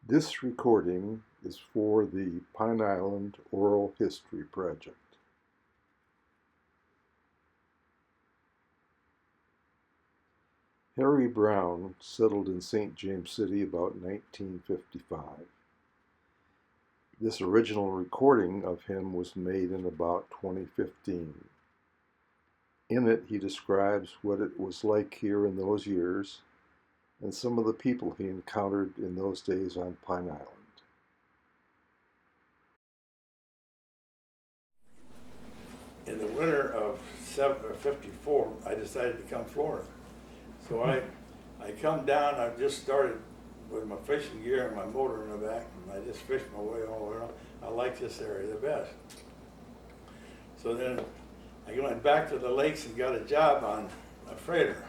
This recording is for the Pine Island Oral History Project. Harry Brown settled in St. James City about 1955. This original recording of him was made in about 2015. In it, he describes what it was like here in those years and some of the people he encountered in those days on Pine Island. In the winter of 54, I decided to come Florida. So I come down, I just started with my fishing gear and my motor in the back, and I just fished my way all around. I like this area the best. So then I went back to the lakes and got a job on a freighter,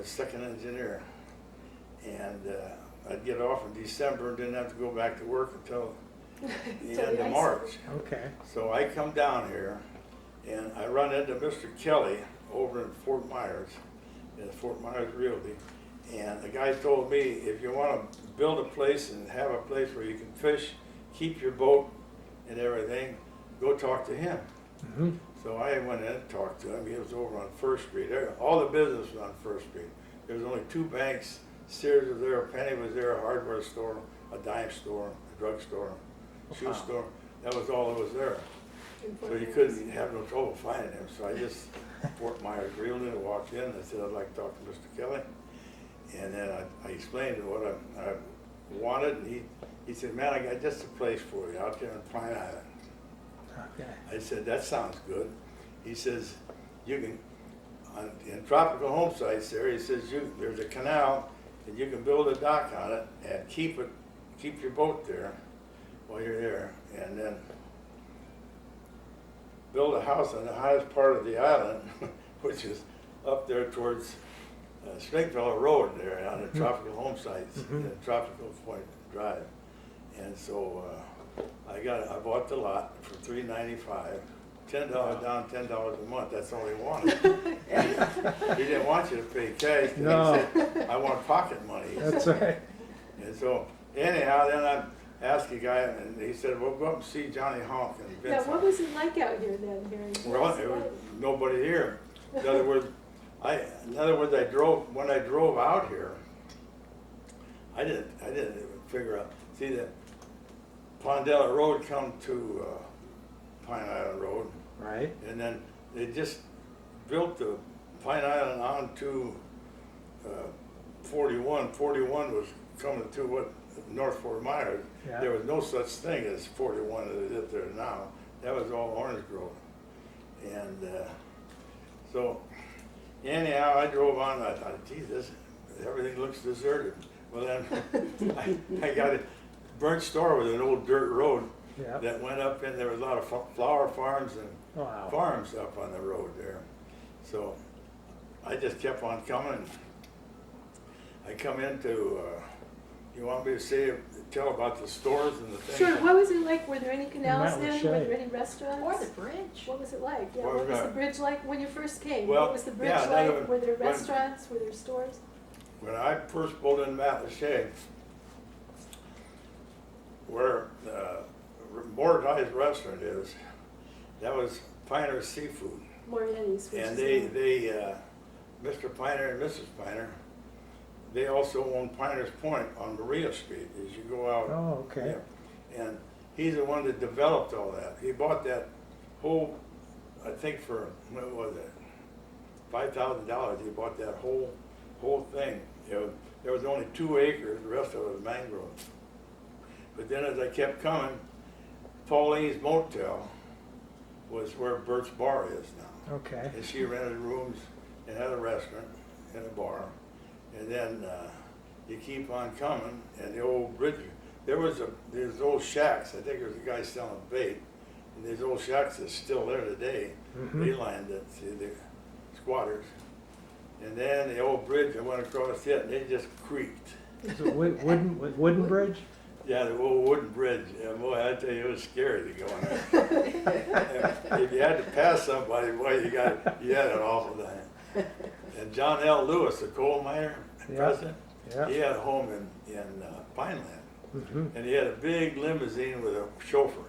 second engineer. And I'd get off in December and didn't have to go back to work until the end of March. Okay. So I come down here and I run into Mr. Kelly over in Fort Myers, in Fort Myers Realty. And the guy told me, if you want to build a place and have a place where you can fish, keep your boat and everything, go talk to him. Mm-hmm. So I went in and talked to him. He was over on First Street. All the business was on First Street. There was only two banks. Sears was there, Penny was there, a hardware store, a dime store, a drugstore, shoe store. That was all that was there. So you couldn't have no trouble finding him. So I just, Fort Myers Realty, I walked in, I said, I'd like to talk to Mr. Kelly. And then I explained what I wanted, and he said, man, I got just a place for you out there in Pine Island. Okay. I said, that sounds good. He says, you can, in tropical home sites there, he says, there's a canal, and you can build a dock on it and keep your boat there while you're there, and then build a house on the highest part of the island, which is up there towards Stringfellow Road there on the tropical home sites, Tropical Point Drive. And so I bought the lot for $395, $10 down, $10 a month. That's all he wanted. He didn't want you to pay cash. No. He said, I want pocket money. That's right. And so anyhow, then I asked a guy, and he said, well, go up and see Johnny Honk and Vince. Yeah, what was it like out here then, Harry? Well, there was nobody here. In other words, when I drove out here, I didn't even figure out. See, the Pondella Road come to Pine Island Road, Right. and then they just built the Pine Island onto 41. 41 was coming to North Fort Myers. Yeah. There was no such thing as 41 as it is there now. That was all orange grove. And so anyhow, I drove on, I thought, Jesus, everything looks deserted. Well then, I got a burnt store with an old dirt road Yeah. that went up in, there was a lot of flower farms and Wow. farms up on the road there. So I just kept on coming. I come into, you want me to tell about the stores and the things? Sure, what was it like? Were there any canals Mountain then? Shade. Were there any restaurants? Or the bridge. What was it like? Yeah, What what was was the that? bridge like when you first came? Well, What was the bridge yeah, like? Were there when- restaurants? Were there stores? When I first pulled in Matlacha, where Mordecai's restaurant is, that was Piner Seafood. Moriarty's. which And is Mr. Piner and Mrs. Piner, they also own Piners Point on Maria Street as you go out. Oh, okay. Yeah. And he's the one that developed all that. He bought that whole, I think for, what was it, $5,000. He bought that whole thing. There was only 2 acres, the rest of it was mangrove. But then as I kept coming, Pauline's Motel was where Bert's Bar is now. Okay. And she rented rooms and had a restaurant and a bar. And then you keep on coming, and the old bridge, there's old shacks. I think there was a guy selling bait, and these old shacks that's still there today. Mhm. They lined it, see, the squatters. And then the old bridge, I went across it, and it just creaked. Is it wooden bridge? Yeah, the old wooden bridge. Yeah, boy, I tell you, it was scary to go on there. If you had to pass somebody, boy, you had an awful time. And John L. Lewis, the coal miner Yeah. president, Yeah. He had a home in Pineland, Mm-hmm. and he had a big limousine with a chauffeur.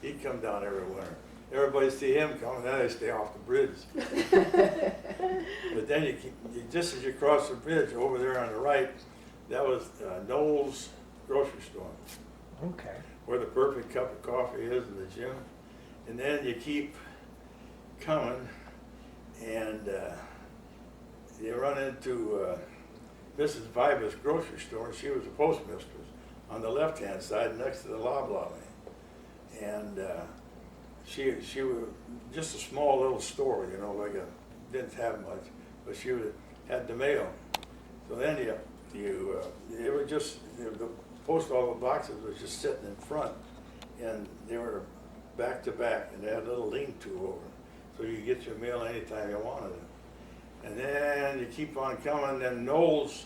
He'd come down every winter. Everybody see him coming, then they stay off the bridge. But then just as you cross the bridge over there on the right, that was Noel's grocery store, Okay. where the perfect cup of coffee is in the gym. And then you keep coming, and you run into Mrs. Viba's grocery store, and she was a postmistress on the left-hand side next to the Loblaw lane. And she was just a small little store, you know, didn't have much, but she had the mail. So then it was just, the post office boxes was just sitting in front, and they were back to back, and they had a little lean-to over, so you could get your mail anytime you wanted it. And then you keep on coming, then Knowles,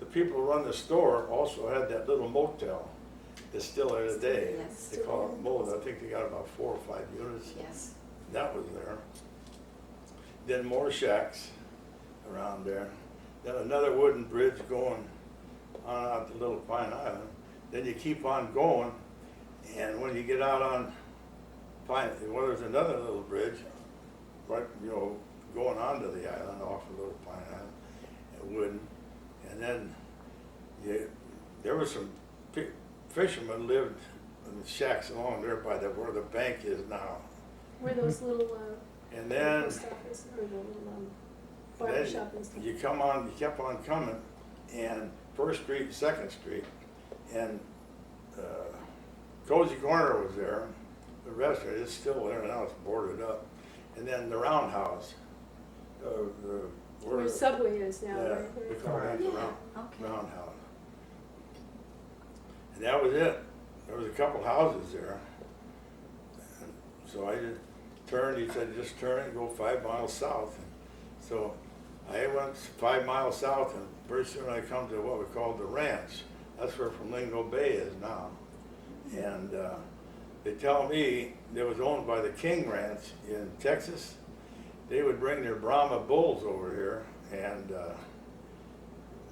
the people who run the store, also had that little motel. It's still there today. Yes. They call it Mold. I think they got about 4 or 5 units. Yes. That was there. Then more shacks around there. Then another wooden bridge going on out to Little Pine Island. Then you keep on going, and when you get out on Pine, well, there's another little bridge, right, you know, going onto the island off of Little Pine Island, and wooden. And then there was some fishermen lived in the shacks along there by where the bank is now. Where those little, And then post office, or the little, barber shop and stuff. you kept on coming, and First Street and Second Street, and Cozy Corner was there. The restaurant is still there now; it's boarded up. And then the Roundhouse, Where Subway is now, yeah, right? we call that the Yeah, round, okay. Roundhouse. And that was it. There was a couple houses there. And so I just turned. He said, "Just turn and go 5 miles south." And so I went 5 miles south, and pretty soon I come to what we call the ranch. That's where Flamingo Bay is now. And they tell me it was owned by the King Ranch in Texas. They would bring their Brahma bulls over here and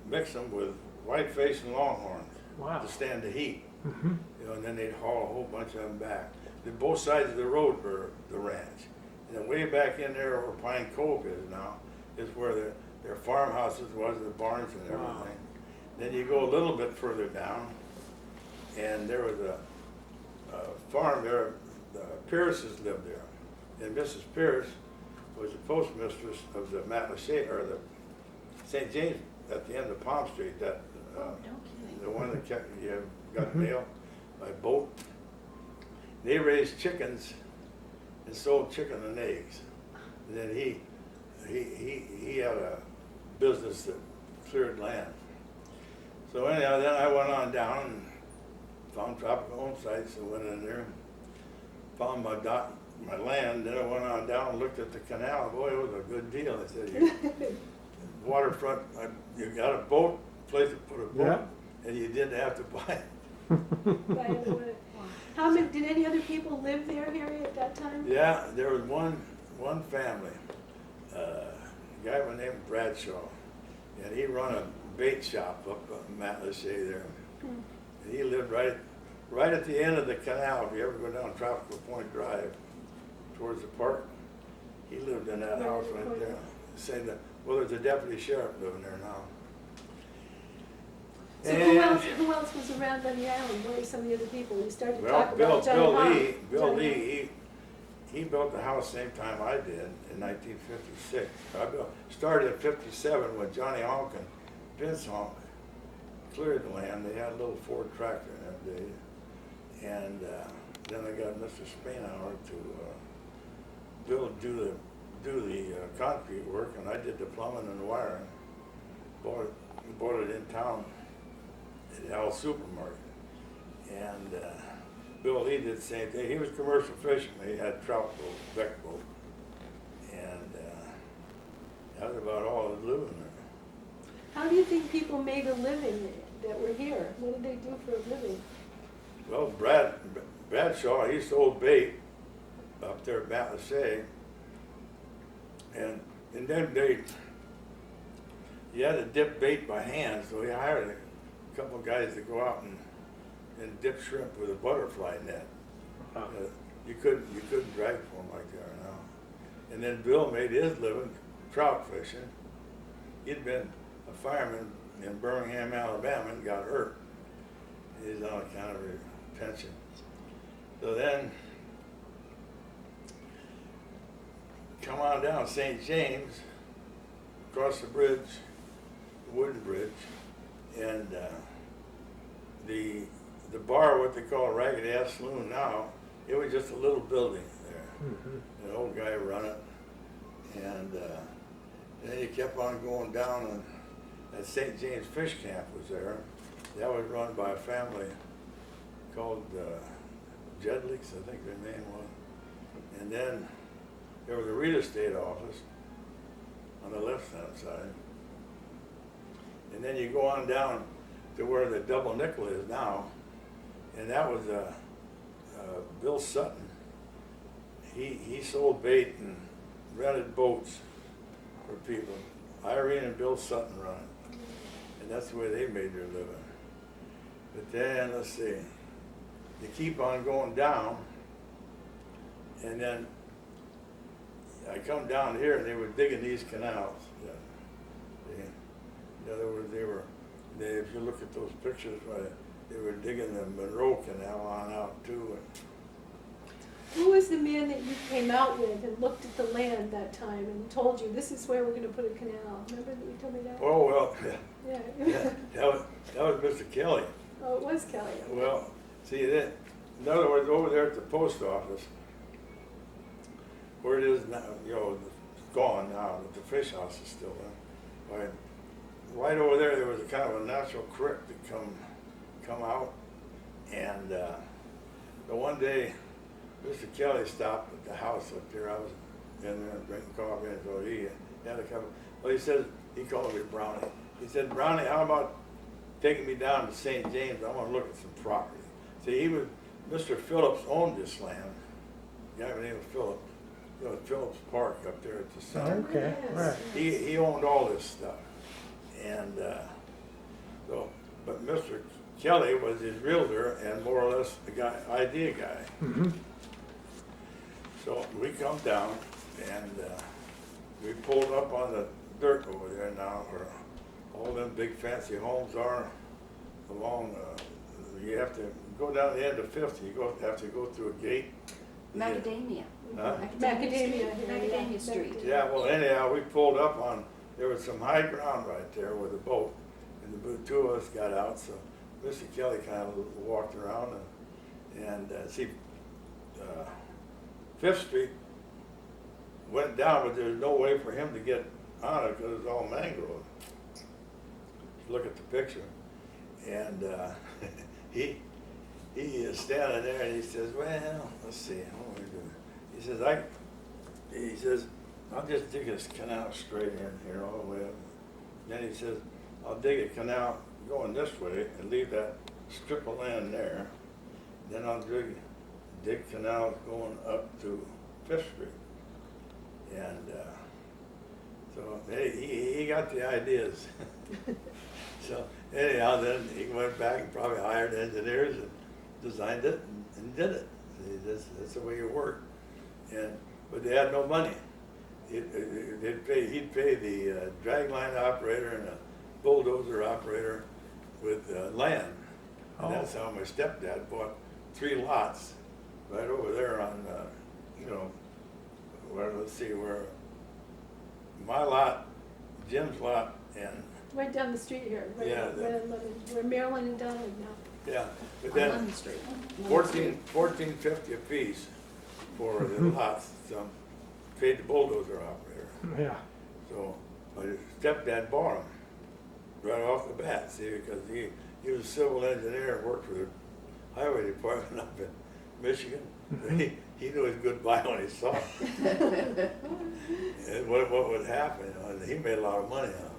mix them with whiteface and longhorns Wow. to stand the heat. Mm-hmm. You know, and then they'd haul a whole bunch of them back. Then both sides of the road were the ranch. And then way back in there where Pine Cove is now, is where their farmhouses was, the barns and everything. Wow. Then you go a little bit further down, and there was a farm there, the Pierces lived there. And Mrs. Pierce was the postmistress of the Matlacha, or the St. James at the end of Palm Street, that No kidding. the one that you got Mhm. mail by boat. They raised chickens and sold chicken and eggs. And then he had a business that cleared land. So anyhow, then I went on down and found Tropical Home Sites and went in there, found my land. Then I went on down and looked at the canal. Boy, it was a good deal. I said, waterfront, you got a boat, place to put a boat, Yeah. and you didn't have to buy it. By the way. How many, did any other people live there, Harry, at that time? Yeah, there was one family, a guy by the name of Bradshaw, and he run a bait shop up on Matlacha there. Hmm. And he lived right at the end of the canal. If you ever go down Tropical Point Drive towards the park, he lived in that Right house in the right corner. there. Saying that, well, there's a deputy sheriff living there now. So And- who else was around on the island? What were some of the other people? You started to Well, talk Bill about Johnny Hahn. Lee, Bill Johnny Lee, he built the house same time I did in 1956. Started in 57 when Johnny Honk and Vince Honk cleared the land. They had a little Ford tractor in them days. And then I got Mr. Spainhour to do the concrete work, and I did the plumbing and wiring. Bought it in town at Al's Supermarket. And Bill Lee did the same thing. He was commercial fisherman. He had trout boat, beck boat. And that was about all that was living there. How do you think people made a living that were here? What did they do for a living? Well, Bradshaw, he sold bait up there at Matlacha. And then you had to dip bait by hand, so he hired a couple of guys to go out and dip shrimp with a butterfly net. You couldn't drag for them like they are now. And then Bill made his living trout fishing. He'd been a fireman in Birmingham, Alabama, and got hurt. He's on account of a pension. So then, come on down St. James, across the bridge, the wooden bridge, and the bar, what they call a Ragged Ass Saloon now, it was just a little building there. An old guy run it, and then he kept on going down, and that St. James Fish Camp was there. That was run by a family called Jedlicks, I think their name was. And then there was a real estate office on the left-hand side. And then you go on down to where the Double Nickel is now, and that was Bill Sutton. He sold bait and rented boats for people. Irene and Bill Sutton run it, and that's the way they made their living. But then, let's see, you keep on going down, and then I come down here, and they were digging these canals. In other words, if you look at those pictures, they were digging the Monroe Canal on out too. Who was the man that you came out with and looked at the land that time and told you, this is where we're gonna put a canal? Remember that you told me that? Oh, well, Yeah. that was Mr. Kelly. Oh, it was Kelly. Well, see, that, in other words, over there at the post office, where it is now, it's gone now, but the fish house is still there. Right over there was a kind of a natural creek that come out, and the one day, Mr. Kelly stopped at the house up there. I was in there drinking coffee, and so he had a couple. Well, he called me Brownie. He said, Brownie, how about taking me down to St. James? I want to look at some property. See, Mr. Phillips owned this land. The guy by the name of Phillips. Phillips Park up there at the center. Okay, right. He owned all this stuff. And but Mr. Kelly was his realtor and more or less the idea guy. So we come down and we pulled up on the dirt over there now where all them big fancy homes are along, you have to go down the end of 50, you have to go through a gate. Macadamia. Huh? Macadamia. Macadamia Street. Yeah, well anyhow, we pulled up on, there was some high ground right there with a boat, and the two of us got out, so Mr. Kelly kind of walked around and see, 5th Street went down, but there's no way for him to get on it because it's all mangrove. Look at the picture. And he is standing there and he says, well, let's see, what are we doing? He says, I'll just dig this canal straight in here all the way up. Then he says, I'll dig a canal going this way and leave that strip of land there. Then I'll dig canals going up to 5th Street. And so he got the ideas. So anyhow, then he went back and probably hired engineers and designed it and did it. See, that's the way you work. But they had no money. He'd pay the dragline operator and a bulldozer operator with land. And that's how my stepdad bought 3 lots right over there on, where my lot, Jim's lot, and Right down the street here, right Yeah, on Lemon, where Marilyn and Don live now. yeah, but On then Lemon Street. $14.50 a piece for the lots. So paid the bulldozer operator. Yeah. So my stepdad bought them right off the bat. See, because he was a civil engineer and worked for the highway department up in Michigan. He knew his goodbye when he saw it. And what would happen, he made a lot of money on it.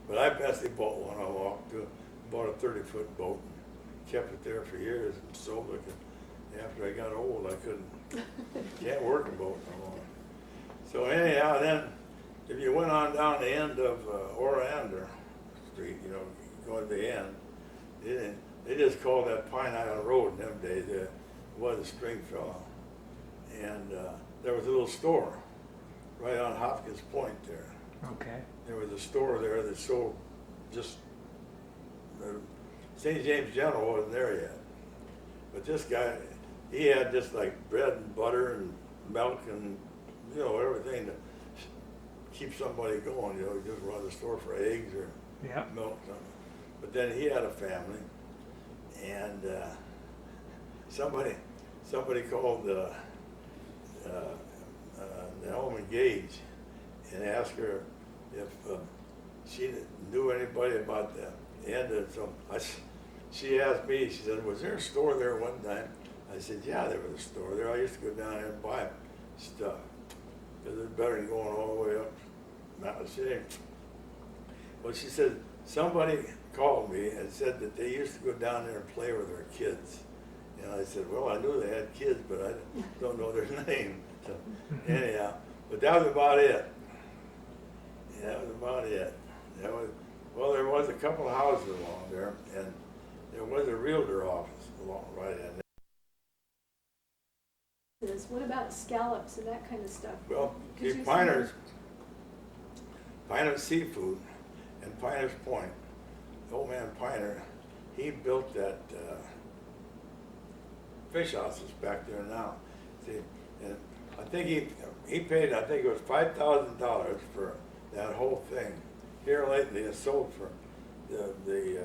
But I basically bought one. I walked to, bought a 30-foot boat and kept it there for years and sold it. And after I got old, I can't work a boat no more. So anyhow, then if you went on down the end of Orander Street, you know, going to the end, they just called that Pine Island Road in them days. It was a Stringfellow. And there was a little store right on Hopkins Point there. Okay. There was a store there that sold just, St. James General wasn't there yet. But this guy, he had just like bread and butter and milk and, you know, everything to keep somebody going, you know, just run the store for eggs or Yeah. milk, something. But then he had a family, and somebody called Naomi Gage and asked her if she knew anybody about the end. And so she asked me, she said, was there a store there one time? I said, yeah, there was a store there. I used to go down there and buy stuff, because it's better than going all the way up Mountain City. Well, she said, somebody called me and said that they used to go down there and play with their kids. And I said, well, I knew they had kids, but I don't know their name. So anyhow, but that was about it. Yeah, that was about it. Well, there was a couple of houses along there, and there was a realtor office along right in there. What about scallops and that kind of stuff? Well, Could see, you Piners Seafood and Piners Point, the old man Piner, he built that fish houses back there now. See, and I think he paid, I think it was $5,000 for that whole thing. Here lately, it's sold for the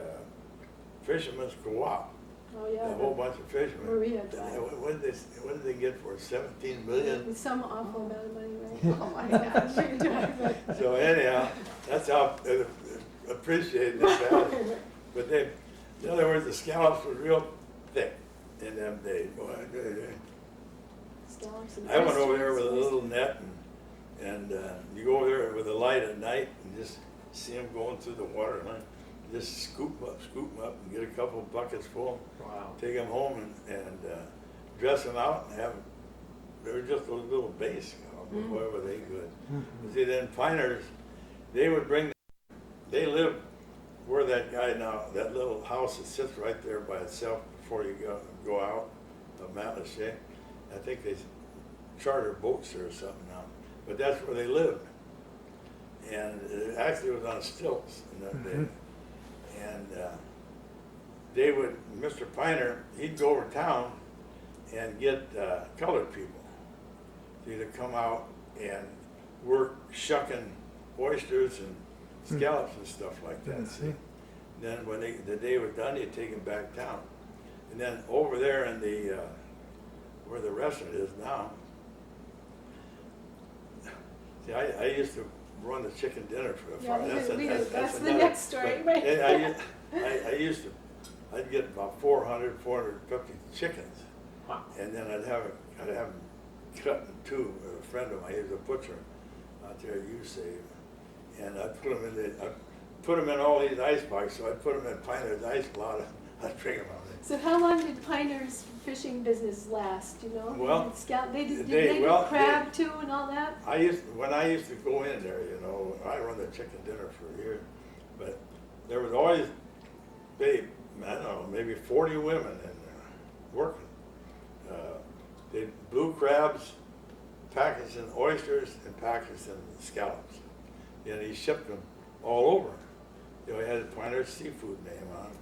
Fisherman's Co-op. Oh, yeah. A whole bunch of fishermen. Maria Drive. What did they get for it? 17 million? With some awful amount of money, right? Oh, my gosh. Maria Drive. So anyhow, that's how appreciated that value. But they, in other words, the scallops were real thick in them days. Boy, Scallops and I went over there with a oysters. little net, and you go over there with a light at night and just see them going through the water line. Just scoop them up, and get a couple buckets full. Wow. Take them home and dress them out and have them. They were just those little bass, you know, boy, were they good. See, then Piners, they would bring, they lived where that guy now, that little house that sits right there by itself before you go out of Mount Lachey. I think they charter boats there or something now, but that's where they lived. And it actually was on stilts in that day. And they would, Mr. Piner, he'd go over town and get colored people to either come out and work shucking oysters and scallops and stuff like that, see? Then when the day was done, you'd take them back down. And then over there in the, where the restaurant is now, see, I used to run the chicken dinner for the Yeah, farm. that's the another- next story, but right? I used to, I'd get about 450 chickens. Wow. And then I'd have them cut in two with a friend of mine, he was a butcher out there at USAVE. And I'd put them in all these ice boxes, so I'd put them in Piner's ice lot, I'd bring them out there. So how long did Piner's fishing business last, you know? Well, Did they- they do well, crab too and all that? When I used to go in there, you know, I run the chicken dinner for years, but there was always, I don't know, maybe 40 women in there working. They blue crabs, Pakistan oysters, and Pakistan scallops. And he shipped them all over. You know, he had a Piner's Seafood name on them.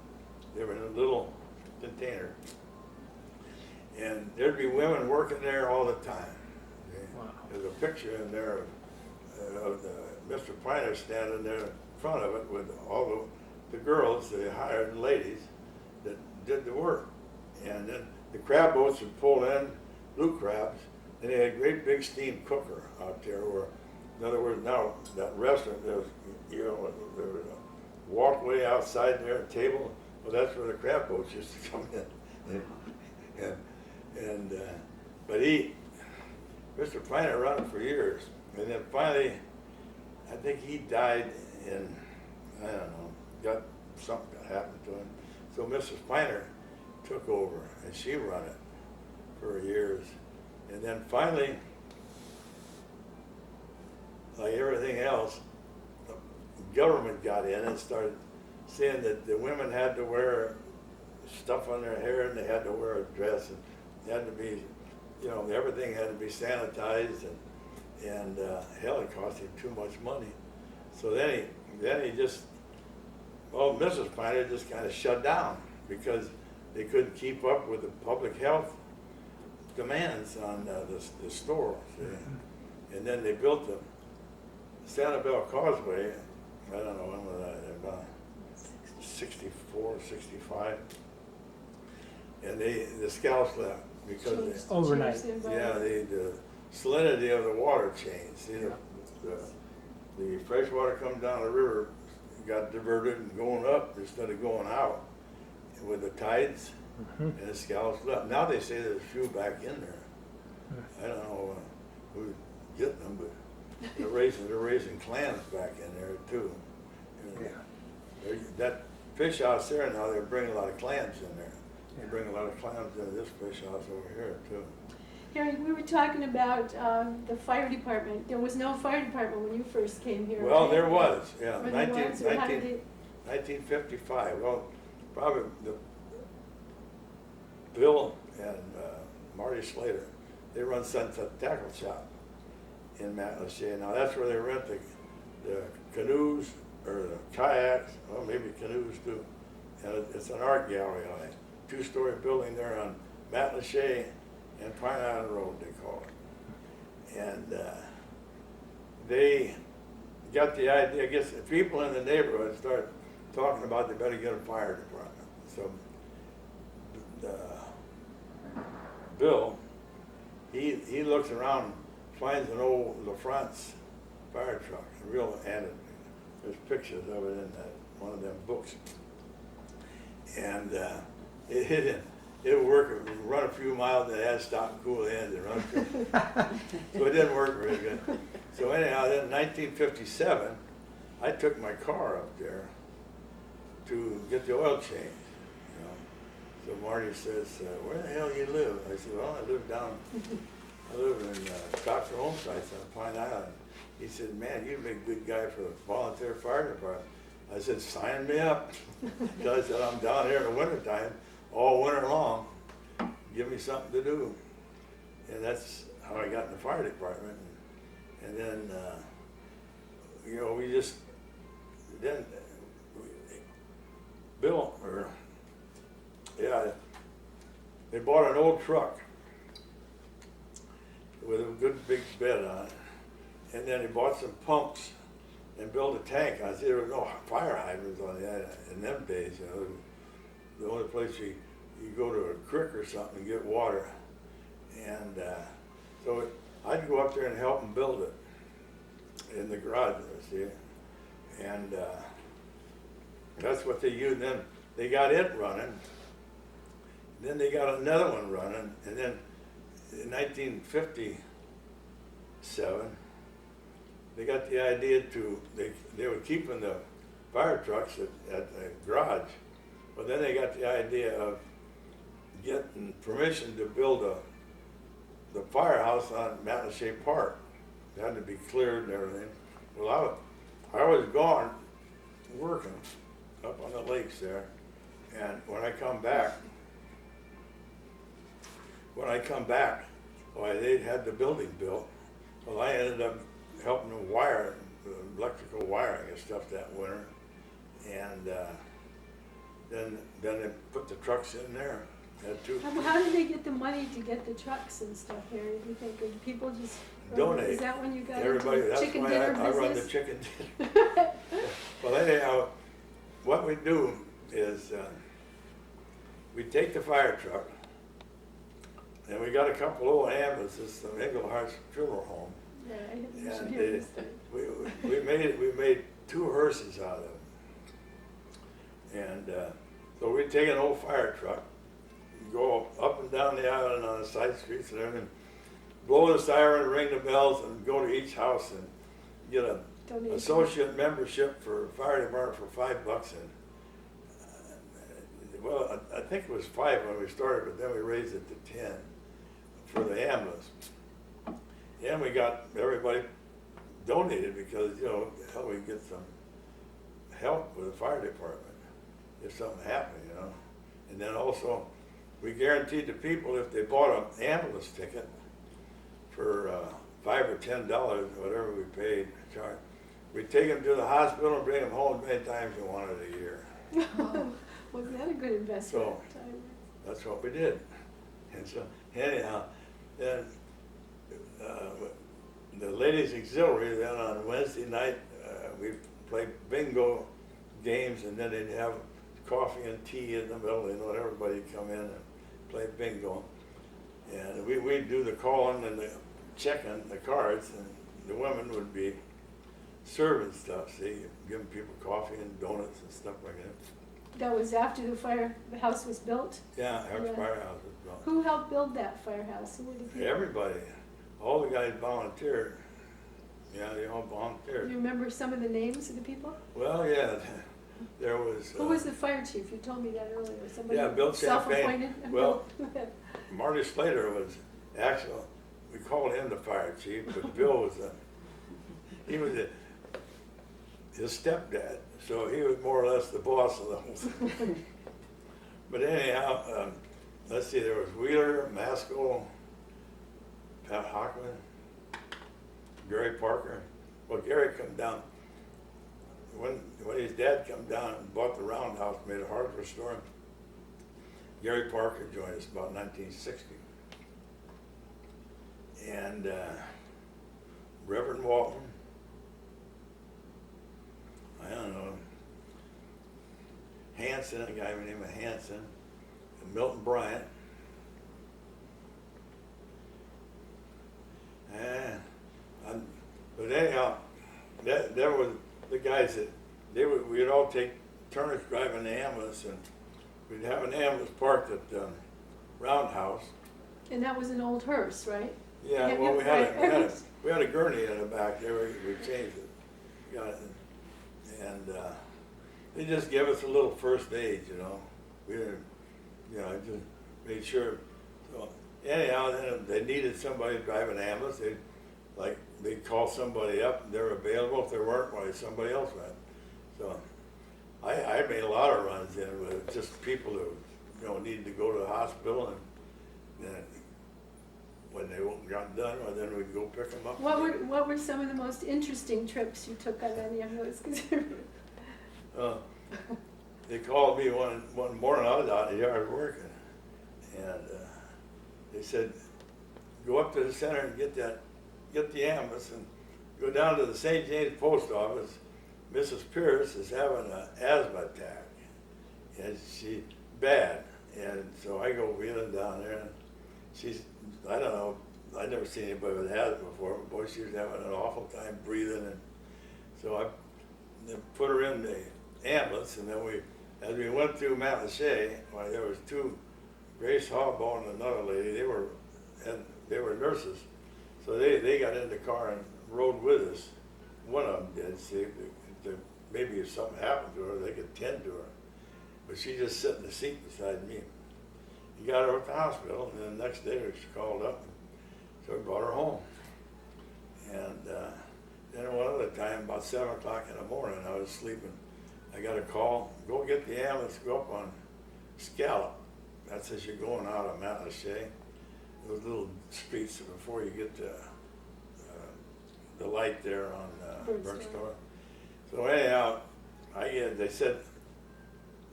They were in a little container. And there'd be women working there all the time. Wow. There's a picture in there of Mr. Piner standing there in front of it with all the girls, the hired ladies that did the work. And then the crab boats would pull in, blue crabs, and they had a great big steam cooker out there where, in other words, now that restaurant, there was, you know, there was a walkway outside there, a table. Well, that's where the crab boats used to come in. But Mr. Piner ran it for years, and then finally, I think he died in, I don't know, something happened to him. So Mrs. Piner took over, and she ran it for years. And then finally, like everything else, the government got in and started saying that the women had to wear stuff on their hair and they had to wear a dress and they had to be, you know, everything had to be sanitized and hell, it cost him too much money. So then he just, well, Mrs. Piner just kind of shut down because they couldn't keep up with the public health demands on the store. See? And then they built the Sanibel Causeway, I don't know when was that, about 64, 65. And the scouts left because Changed- Overnight. changed the yeah, environment. the salinity of the water changed. See, the fresh water coming down the river got diverted and going up instead of going out with the tides, and the scallops left. Now they say there's a few back in there. I don't know who's getting them, but they're raising clams back in there too. That fish house there now, they're bringing a lot of clams in there. They bring a lot of clams into this fish house over here too. Harry, we were talking about the fire department. There was no fire department when you first came here. Well, right? there was, yeah, Or there was, or how did it? 1955. Well, probably Bill and Marty Slater, they run Sunset Tackle Shop in Matlacha. Now that's where they rent the canoes or the kayaks, well maybe canoes too. And it's an art gallery on it. Two-story building there on Matlacha and Pine Island Road, they call it. And they got the idea, I guess the people in the neighborhood started talking about they better get a fire department. So Bill, he looks around, finds an old LaFrance fire truck, a real antique. There's pictures of it in one of them books. And it would work, it would run a few miles and it had to stop and cool the engine. So it didn't work very good. So anyhow, then in 1957, I took my car up there to get the oil changed. You know. So Marty says, where the hell do you live? I said, well, I live in Dr. Home Sites on Pine Island. He said, man, you'd be a good guy for the volunteer fire department. I said, sign me up. So I said, I'm down here in the wintertime, all winter long. Give me something to do. And that's how I got in the fire department. And then, you know, they bought an old truck with a good big bed on it. And then he bought some pumps and built a tank. I said there were no fire hydrants on that in them days. You know, the only place you go to a creek or something and get water. And so I'd go up there and help them build it in the garage, see. And that's what they used. Then they got it running. Then they got another one running. And then in 1957, they got the idea they were keeping the fire trucks at the garage. But then they got the idea of getting permission to build the firehouse on Matlacha Park. It had to be cleared and everything. Well, I was gone working up on the lakes there, and when I come back, why they'd had the building built. Well, I ended up helping them wire, electrical wiring and stuff that winter, and then they put the trucks in there. Had two. How did they get the money to get the trucks and stuff, Harry? Do you think did people just Donate. Is that when you got Everybody, into the that's chicken why dinner I run the business? chicken dinner. Well, anyhow, what we do is we take the fire truck, and we got a couple old ambulances from Englehart's Funeral Home. Yeah, I should And hear this thing. we made two hearses out of them. And so we take an old fire truck, go up and down the island on the side streets and everything, blow the siren, ring the bells, and go to each house and get a Donation. associate membership for fire department for $5. And well, I think it was 5 when we started, but then we raised it to 10 for the ambulance. And we got everybody donated because, you know, hell, we get some help with the fire department if something happened, you know. And then also, we guaranteed the people if they bought an ambulance ticket for $5 or $10, whatever we paid, charge, we'd take them to the hospital and bring them home as many times as they wanted a year. Wasn't that a good investment So- at the time? That's what we did. And so, anyhow, then the ladies auxiliary, then on Wednesday night, we played bingo games, and then they'd have coffee and tea in the middle, you know, everybody come in and play bingo. And we'd do the calling and the checking the cards, and the women would be serving stuff, see, giving people coffee and donuts and stuff like that. That was after the house was built? Yeah, our Yeah. firehouse was built. Who helped build that firehouse? Who were the people? Everybody, all the guys volunteered. Yeah, they all Do volunteered. you remember some of the names of the people? Well, yeah, there was. Who was the fire chief? You told me that earlier. Somebody Yeah, Bill Champagne. self-appointed? Well, Marty Slater was actually, we called him the fire chief, but Bill was his stepdad, so he was more or less the boss of the whole thing. But anyhow, let's see, there was Wheeler, Maskell, Pat Hockman, Gary Parker. Well, Gary come down, when his dad come down and bought the roundhouse, made a hardware store, Gary Parker joined us about 1960. And Reverend Walton, I don't know, Hanson, a guy named Hanson, and Milton Bryant. But anyhow, that was the guys that we'd all take turns driving the ambulance, and we'd have an ambulance parked at the roundhouse. And that was an old hearse, right? Yeah, Yeah, well, yeah, we had a gurney in the back there, we changed it. Got it. And they just give us a little first aid, you know. We didn't, you know, just made sure. So anyhow, then if they needed somebody to drive an ambulance, they'd call somebody up and they're available. If they weren't, well, somebody else went. So I made a lot of runs in with just people who, you know, needed to go to the hospital, and then when they got done, well, then we'd go pick them up. What were some of the most interesting trips you took on any ambulance? They called me one morning, I was out in the yard working, and they said, go up to the center and get the ambulance and go down to the St. James Post Office. Mrs. Pierce is having an asthma attack, and she's bad. And so I go wheeling down there, and she's, I don't know, I'd never seen anybody with asthma before, but boy, she was having an awful time breathing. And so I put her in the ambulance, and then as we went through Matlacha, well, there was two, Grace Hawbaugh and another lady, they were nurses. So they got in the car and rode with us. One of them did, see, maybe if something happened to her, they could tend to her. But she just sat in the seat beside me. He got her at the hospital, and the next day she called up, so we brought her home. And then one other time, about 7 o'clock in the morning, I was sleeping. I got a call, go get the ambulance, go up on Scallop. That's as you're going out of Matlacha. Those little streets before you get to the light there on Burnstone. So anyhow, they said,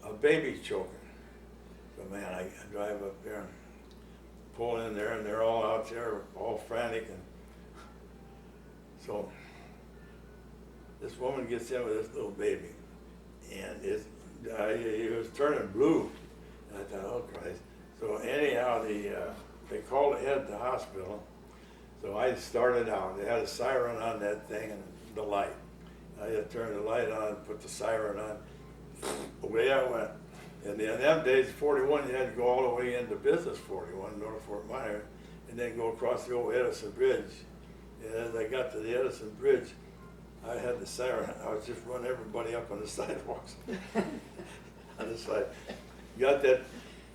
a baby's choking. So man, I drive up there and pull in there, and they're all out there, all frantic. And so this woman gets in with this little baby, and he was turning blue. And I thought, oh Christ. So anyhow, they called ahead at the hospital. So I started out. They had a siren on that thing and the light. I had to turn the light on, put the siren on. Away I went. And in them days, 41, you had to go all the way into Business 41, North Fort Myers, and then go across the old Edison Bridge. And as I got to the Edison Bridge, I had the siren. I was just running everybody up on the sidewalks. On the side. Got that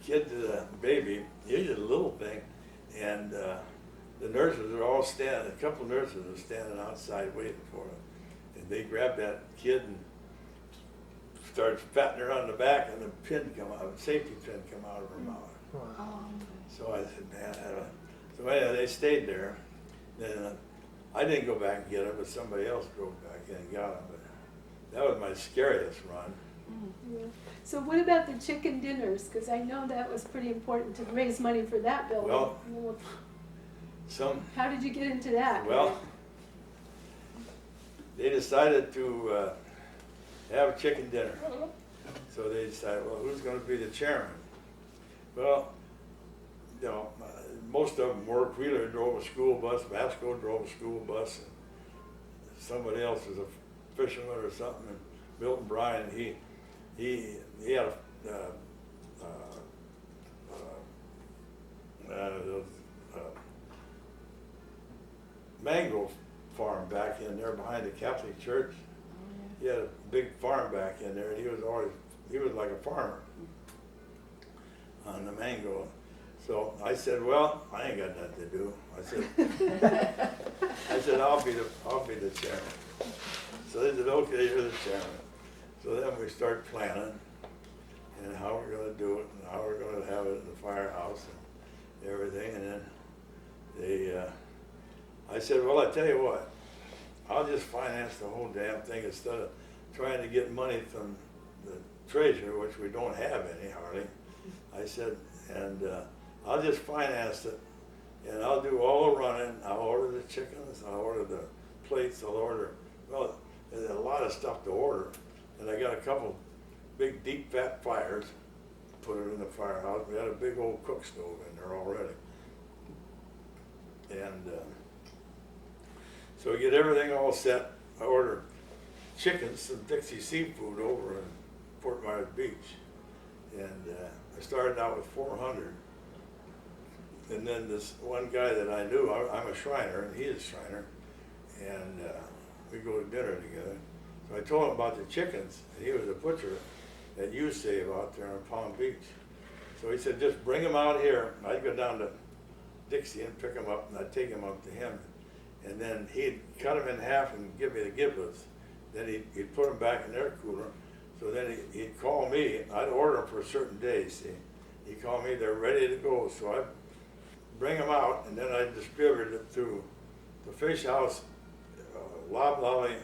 kid to the baby. He's a little thing. And the nurses are all standing, a couple nurses are standing outside waiting for them. And they grabbed that kid and started patting her on the back, and the pin come out, safety pin come out of her mouth. Wow. Oh, So I said, man, so anyway, they stayed there. Then I didn't go back and get them, but somebody else drove back in and got them. But that was my scariest run. Yeah. So what about the chicken dinners? Because I know that was pretty important to raise money for that building. Well, How did you get into that? Well, they decided to have a chicken dinner. So they decided, well, who's going to be the chairman? Well, you know, most of them worked. Wheeler drove a school bus, Vasco drove a school bus, and somebody else was a fisherman or something. And Milton Bryan, he had a mango farm back in there behind the Catholic church. He had a big farm back in there, and he was like a farmer on the mango. So I said, well, I ain't got nothing to do. I said, I'll be the chairman. So they said, okay, you're the chairman. So then we start planning and how we're gonna do it and how we're gonna have it in the firehouse and everything. And then I said, well, I tell you what, I'll just finance the whole damn thing instead of trying to get money from the treasurer, which we don't have any hardly. I said, and I'll just finance it, and I'll do all the running. I'll order the chickens, I'll order the plates, well, there's a lot of stuff to order. And I got a couple big deep fat fires, put it in the firehouse. We had a big old cook stove in there already. And so we get everything all set. I order chickens from Dixie Seafood over in Fort Myers Beach. And I started out with 400. And then this one guy that I knew, I'm a Shriner, and he is a Shriner, and we go to dinner together. So I told him about the chickens, and he was a butcher at U-Save out there in Palm Beach. So he said, just bring them out here. I'd go down to Dixie and pick them up, and I'd take them up to him. And then he'd cut them in half and give me the giblets. Then he'd put them back in their cooler. So then he'd call me. I'd order them for a certain day, see. He'd call me, they're ready to go. So I'd bring them out, and then I'd distribute it through the Fish House, Loblolly,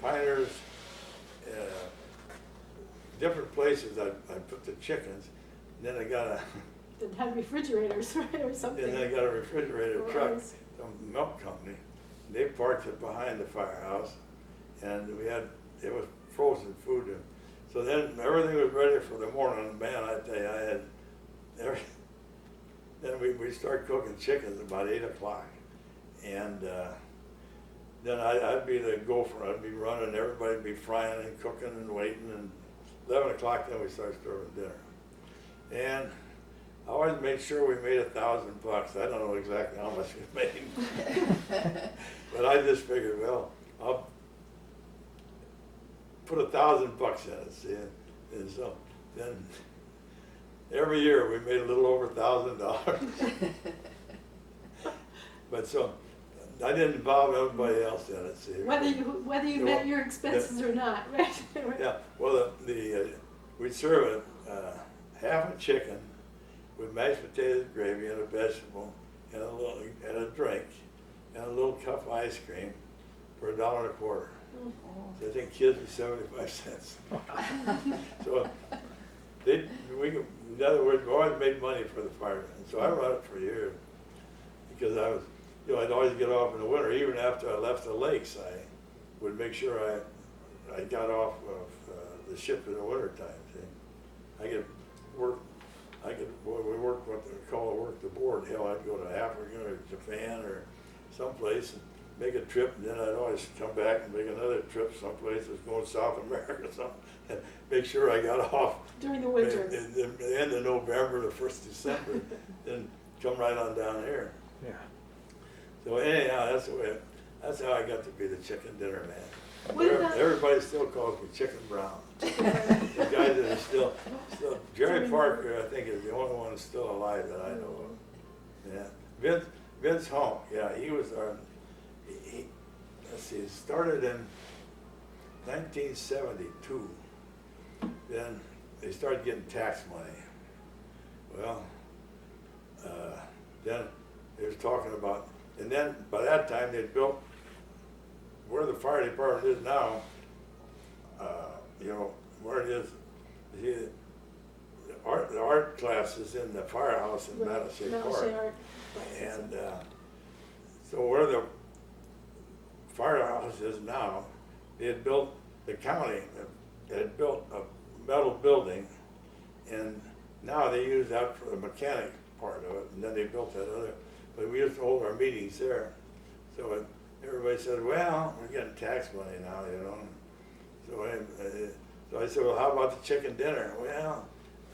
Piners, different places. I'd put the chickens. And then I got a That had refrigerators, right, or something. and then I got a refrigerator Or truck ice. from the milk company. They parked it behind the firehouse, and it was frozen food. So then everything was ready for the morning. Man, I tell you, then we start cooking chickens about 8 o'clock. And then I'd be the gopher. I'd be running, everybody'd be frying and cooking and waiting. And 11 o'clock, then we start serving dinner. And I always made sure we made $1,000. I don't know exactly how much we made. But I just figured, well, I'll put $1,000 in it, see? And so then every year we made a little over $1,000. But so I didn't involve everybody else in it, see? Whether you met your expenses or not, right? Yeah, well, we'd serve half a chicken with mashed potatoes, gravy, and a vegetable, and a drink, and a little cup of ice cream for $1.25. So I think kids were 75 cents. So in other words, we always made money for the fire. And so I run it for years because I'd always get off in the winter. Even after I left the lakes, I would make sure I got off of the ship in the winter time. See, I could work. We worked what they call the board. Hell, I'd go to Africa or Japan or someplace and make a trip, and then I'd always come back and make another trip someplace that's going South America or something, and make sure I got off During the winter. in the end of November, the 1st December, then come right on down here. Yeah. So anyhow, that's how I got to be the chicken dinner man. What about- Everybody still calls me Chicken Brown. The guys that are still, Jerry Parker, I think, is the only one that's still alive that I know of. Yeah, Vince Home, yeah, he was our, let's see, it started in 1972. Then they started getting tax money. Well, then they was talking about, and then by that time they'd built where the fire department is now, you know, where it is, the art class is in the firehouse in Right, Madison Mount Park. Shea Art Classes. And so where the firehouse is now, they had built, the county had built a metal building, and now they use that for the mechanic part of it, and then they built that other, but we used to hold our meetings there. So everybody said, well, we're getting tax money now, you know. So I said, well, how about the chicken dinner? Well,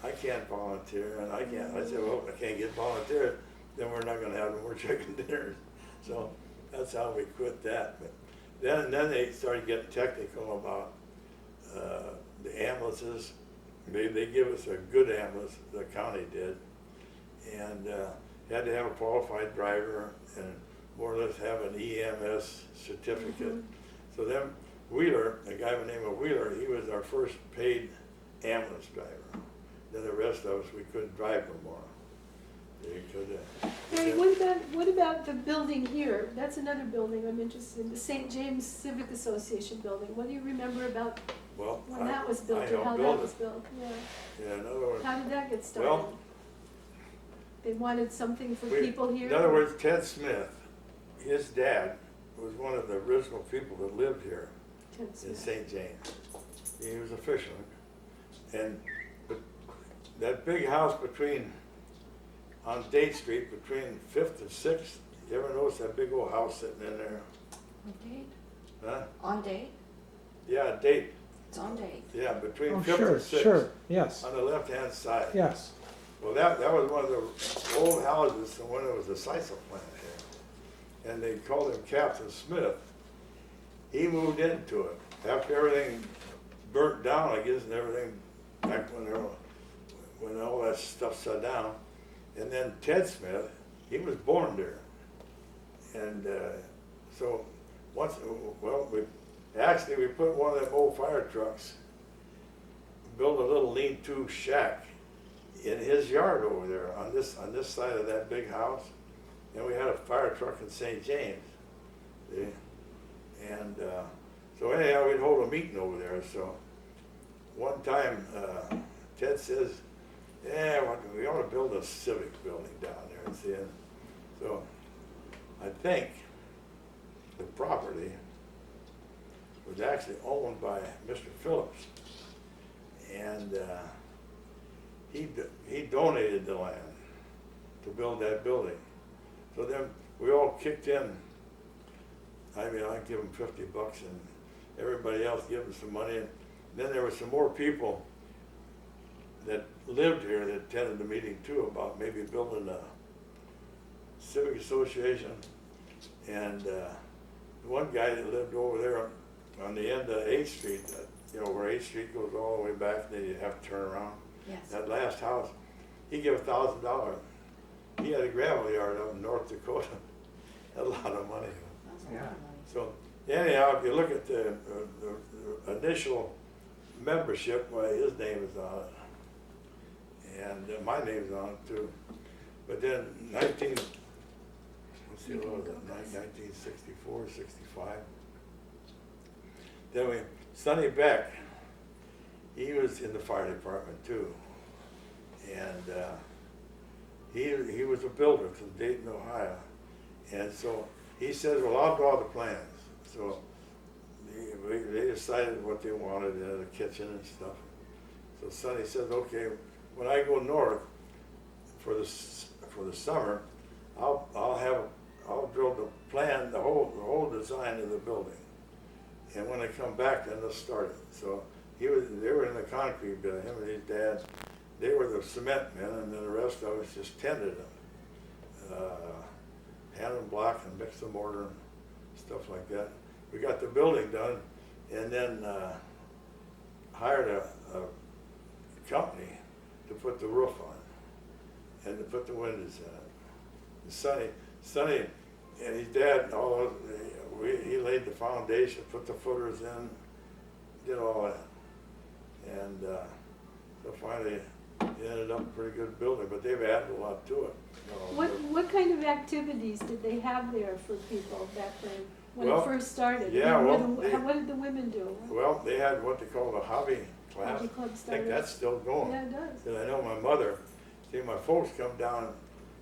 I can't volunteer, and I can't. I said, well, if I can't get volunteers, then we're not gonna have no more chicken dinners. So that's how we quit that. But then they started getting technical about the ambulances. They give us a good ambulance, the county did, and had to have a qualified driver and more or less have an EMS certificate. So then Wheeler, a guy by the name of Wheeler, he was our first paid ambulance driver. Then the rest of us, we couldn't drive no more. Hey, what about the building here? That's another building I'm interested in, the St. James Civic Association building. What do you remember about Well, when that was built I or helped how build that was it. built? Yeah. Yeah, in other words, How did that get started? Well, They wanted something for we- people here? in other words, Ted Smith, his dad was one of the original people that lived here Ted in Smith. St. James. He was a fisherman. And but that big house on Date Street between 5th and 6th, you ever notice that big old house sitting in there? On date? Huh? On date? Yeah, Date, It's on date. yeah, between Oh, 5th sure, and 6th. sure, yes, On the left-hand side. yes. Well, that was one of the old houses when it was a sisal plant here. And they called him Captain Smith. He moved into it. After everything burnt down, I guess, and everything, back when all that stuff shut down. And then Ted Smith, he was born there. And so once, well, we put one of them old fire trucks, built a little lean-to shack in his yard over there on this side of that big house. And we had a fire truck in St. James. See? And so anyhow, we'd hold a meeting over there. So one time, Ted says, yeah, we ought to build a civic building down there. See? And so I think the property was actually owned by Mr. Phillips. And he donated the land to build that building. So then we all kicked in. I mean, I give him $50 and everybody else give him some money. And then there were some more people that lived here that attended the meeting too about maybe building a civic association. And the one guy that lived over there on the end of 8th Street, you know, where 8th Street goes all the way back, then you have to turn around. Yes. That last house, he gave $1,000. He had a gravel yard up in North Dakota. Had a lot of money. That's a lot of money. So anyhow, if you look at the initial membership, well, his name is on it. And my name's on it too. But then let's see, what was it, 1964, 65. Then Sonny Beck, he was in the fire department too. And he was a builder from Dayton, Ohio. And so he said, well, I'll draw the plans. So they decided what they wanted in the kitchen and stuff. So Sonny said, okay, when I go north for the summer, I'll drill the plan, the whole design of the building. And when I come back, then they'll start it. So they were in the concrete building, him and his dad. They were the cement men, and then the rest of us just tended them. Hand them block and mix the mortar and stuff like that. We got the building done, and then hired a company to put the roof on and to put the windows in it. And Sonny and his dad, and all those, he laid the foundation, put the footers in, did all that. And so finally, it ended up a pretty good building, but they've added a lot to it. You know, What kind of activities did they have there for people back then, when Well, it first started? yeah, And well, what did the women do? Well, they had what they called a hobby class. Hobby club I think started? that's still going. Yeah, it does. And I know my mother, see, my folks come down,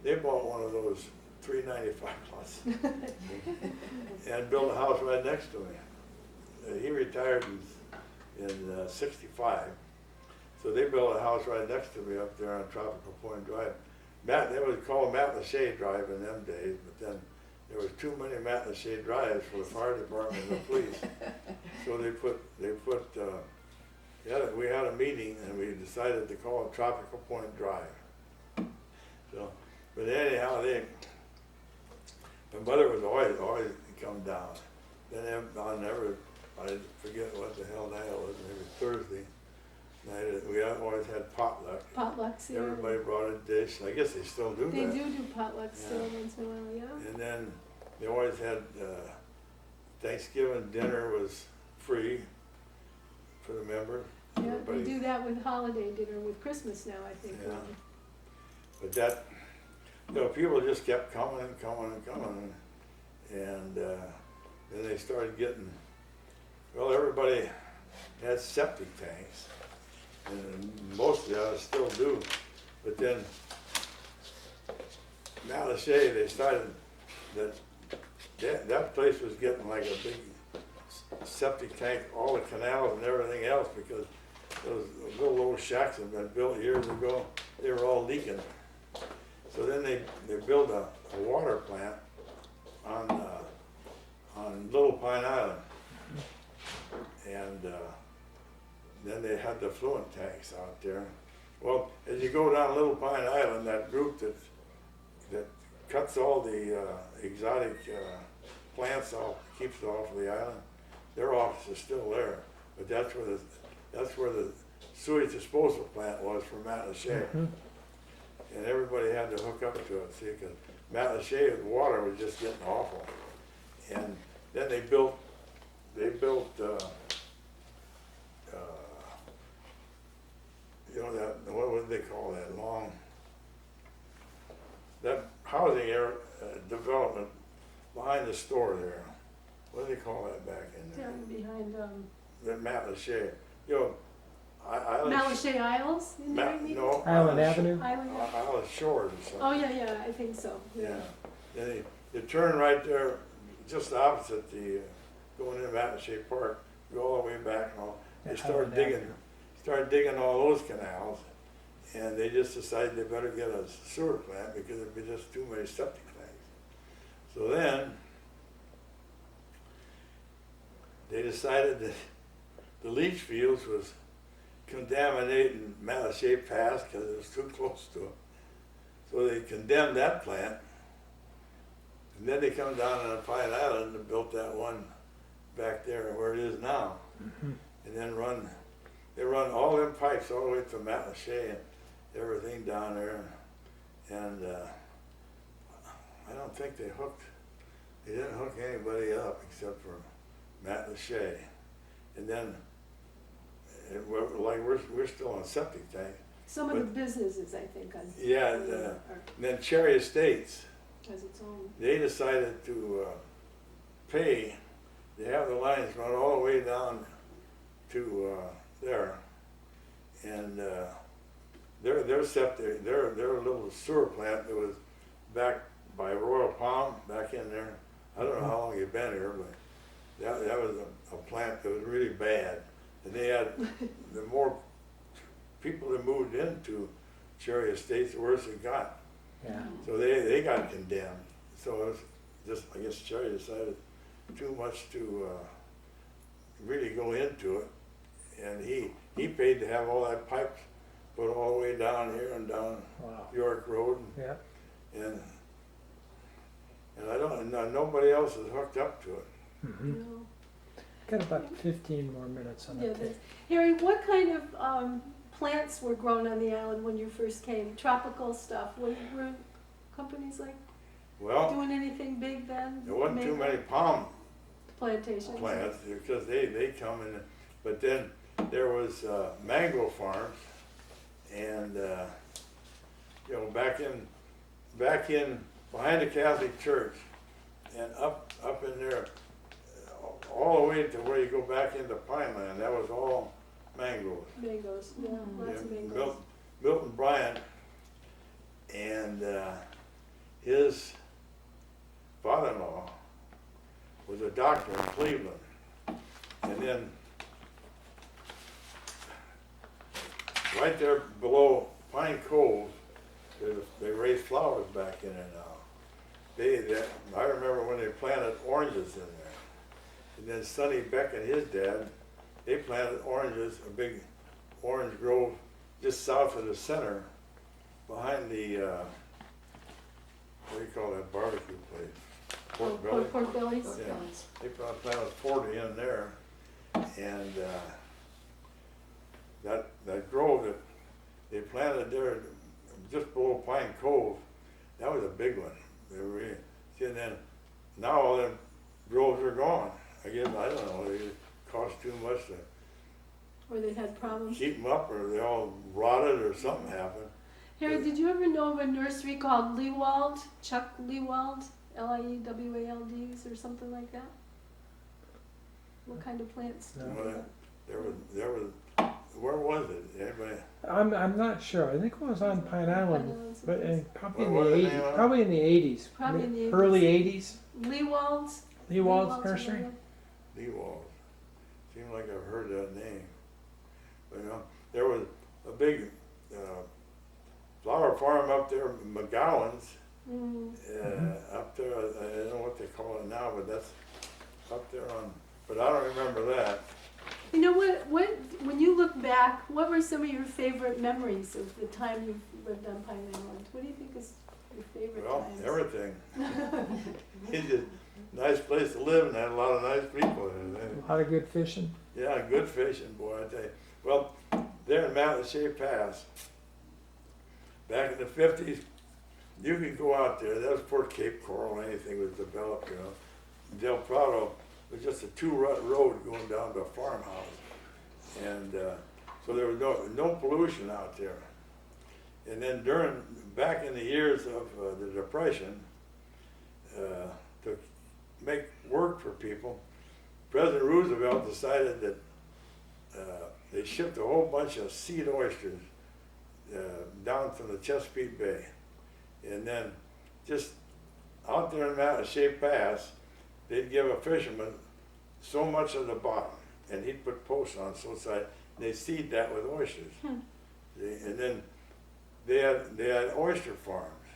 they bought one of those $3.95 lots and built a house right next to me. He retired in 65, so they built a house right next to me up there on Tropical Point Drive. They was called Matt Lachey Drive in them days, but then there was too many Matt Lachey drives for the fire department and the police. So we had a meeting and we decided to call it Tropical Point Drive. So, but anyhow, my mother was always come down. Then I forget what the hell that was, maybe Thursday night, we always had potluck. Potlucks, yeah. Everybody brought a dish, I guess they still do They that. do potlucks still Yeah. once in a while, yeah. And then they always had, Thanksgiving dinner was free for the members. Yeah, they Everybody- do that with holiday dinner, with Christmas now, I think. Yeah. But that, people just kept coming and coming and coming. And then they started getting, everybody had septic tanks. And most of us still do. But then, Matt Lachey, they started, that place was getting like a big septic tank, all the canals and everything else, because those little old shacks that had been built years ago, they were all leaking. So then they built a water plant on Little Pine Island. And then they had the fluent tanks out there. Well, as you go down Little Pine Island, that group that cuts all the exotic plants off, keeps it off of the island, their office is still there. But that's where the sewage disposal plant was for Matt Lachey. And everybody had to hook up to it, see, because Matt Lachey's water was just getting awful. And then they built, that, what would they call that, that housing area, development behind the store there. What do they call that back in there? Down behind, That Matt Lachey, Mount Lachey Isles in there, you mean? No. Island Avenue? Island? Island Shores or something. Oh, yeah, I think so, Yeah, then you turn right there, just opposite the, going into Matt Lachey Park, go all the way back and all. They Island Avenue. started digging all those canals, and they just decided they better get a sewer plant because there'd be just too many septic tanks. So then, they decided that the leach fields was contaminating Matt Lachey Pass because it was too close to it. So they condemned that plant. And then they come down on Pine Island and built that one back there where it is now. And then they run all them pipes all the way to Matt Lachey and everything down there. And I don't think they didn't hook anybody up except for Matt Lachey. And then, we're still on septic tank. Some of the businesses, I think, on. Yeah, are- and then Cherry Estates, Has its own. they decided to pay, they have the lines run all the way down to there. And their septic, their little sewer plant that was back by Royal Palm, back in there. I don't know how long you've been here, but that was a plant that was really bad. And they had, the more people that moved into Cherry Estates, the worse it got. Yeah. So they got condemned. So it was just, I guess Cherry decided too much to really go into it. And he paid to have all that pipe put all the way down here and down Wow. York Road. Yeah. And nobody else is hooked up to it. Mhm. No. Got about 15 more minutes on Yeah, the tape. that's- Harry, what kind of plants were grown on the island when you first came? Tropical stuff? Were companies like Well, doing anything big then? there wasn't too Maple many palm plantations? plants because they come in, but then there was mango farms, and you know, back in behind the Catholic Church, and up in there, all the way to where you go back into Pineland, that was all mangoes. Mangoes, yeah, lots of Yeah, mangoes. Milton Bryant and his father-in-law was a doctor in Cleveland, and then right there below Pine Cove, they raise flowers back in there now. I remember when they planted oranges in there, and then Sonny Beck and his dad, they planted oranges, a big orange grove just south of the center, behind the what do you call that barbecue place? Pork Belly. Pork bellies? Yeah. They planted 40 in there, and that grove that they planted there just below Pine Cove, that was a big one. They were, and then now all them groves are gone. I guess, I don't know, it cost too much to Or they had problems? keep them up, or they all rotted, or something happened. Harry, did you ever know of a nursery called Lewald, Chuck Lewald, Liewalds or something like that? What kind of plants? do you Well, have? there was, where was it? Anybody? I'm not sure. I think it was on Pine Island, Islands, but okay. probably in What the was the 80s. name of it? Probably in the 80s. Probably in the 80s. Early 80s. Lewalds? Lewald's Nursery. remember? Lewald. Seemed like I've heard that name. But you know, there was a big flower farm up there, McGowan's, Mm. up there. I don't know what they call it now, but that's up there on. But I don't remember that. You know what, when you look back, what were some of your favorite memories of the time you lived on Pine Island? What do you think is your favorite Well, times? everything. It's just a nice place to live and had a lot of nice people. A lot of good fishing. Yeah, good fishing, boy, I tell you. Well, there in Matlacha Pass, back in the 50s, you could go out there. That was before Cape Coral, anything was developed, you know. Del Prado was just a two-rut road going down to a farmhouse. And so there was no pollution out there. And then back in the years of the Depression, to make work for people, President Roosevelt decided that they shipped a whole bunch of seed oysters down from the Chesapeake Bay. And then just out there in Matlacha Pass, they'd give a fisherman so much of the bottom, and he'd put posts on so side, and they'd seed that with oysters. See, and then they had oyster farms,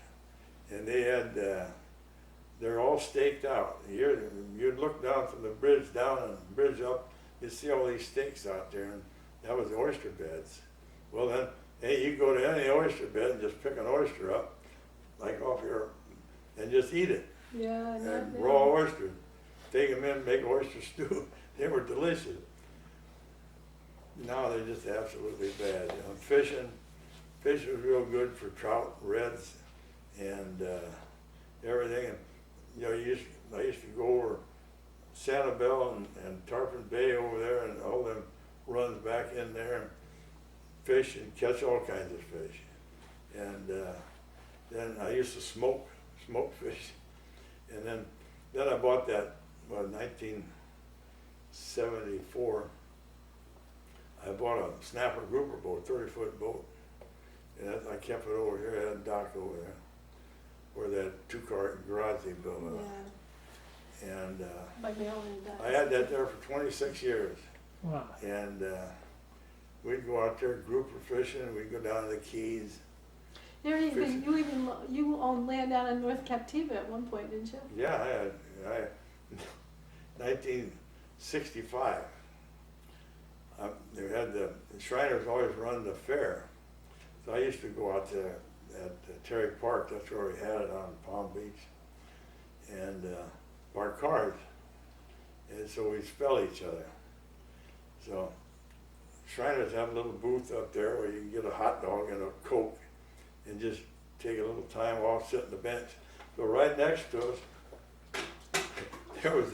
and they had they're all staked out. You'd look down from the bridge down and the bridge up, you'd see all these stakes out there, and that was oyster beds. Well then, hey, you go to any oyster bed and just pick an oyster up, like off your, and just eat it. Yeah, And not raw oysters. Take them in, make oyster stew. They were delicious. Now they're just absolutely bad. You know, fishing was real good for trout, reds, and everything. And you know, I used to go over Sanibel and Tarpon Bay over there, and all them runs back in there and fish and catch all kinds of fish. And then I used to smoke fish. And then I bought that, in 1974, I bought a snapper grouper boat, 30-foot boat. And I kept it over here, I had a dock over there, where that two-car garage they built up. Yeah, And by Maryland. I had that there for 26 years. Wow. And we'd go out there grouper fishing, we'd go down to the Keys. You owned land out in North Captiva at one point, didn't you? Yeah, I 1965. They had the Shriners always run the fair, so I used to go out there at Terry Park. That's where we had it on Palm Beach, and park cars, and so we'd spell each other. So Shriners have a little booth up there where you can get a hot dog and a Coke, and just take a little time off, sit on the bench. So right next to us, there was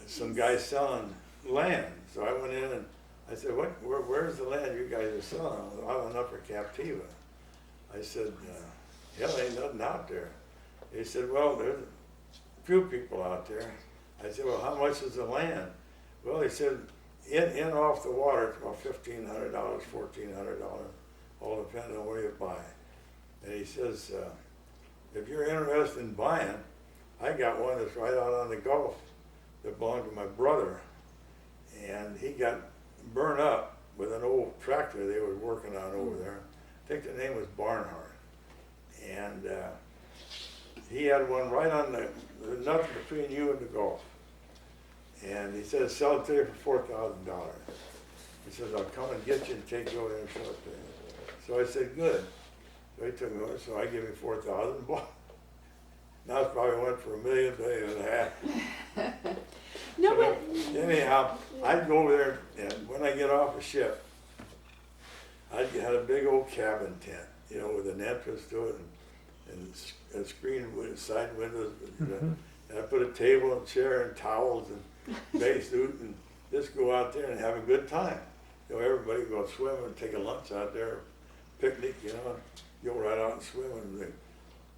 some guy selling land. So I went in and I said, where's the land you guys are selling? I'm in Upper Captiva. I said, hell, ain't nothing out there. He said, well, there's a few people out there. I said, well, how much is the land? Well, he said, in off the water, it's about $1,500, $1,400, all depending on where you buy. And he says, if you're interested in buying, I got one that's right out on the Gulf that belonged to my brother. And he got burned up with an old tractor they were working on over there. I think the name was Barnhart. And he had one right on there's nothing between you and the Gulf. And he said, sell it to you for $4,000. He says, I'll come and get you and take you over there and show it to you. So I said, good. So he took me over, so I gave him $4,000. Now it's probably went for $1 million, $1.5 million. No, So but anyhow, I'd go over there, and when I get off a ship, I had a big old cabin tent, you know, with an entrance to it and a screen with side windows. And I put a table and chair and towels and base suit and just go out there and have a good time. You know, everybody go swim and take a lunch out there, picnic, you know, go right out and swim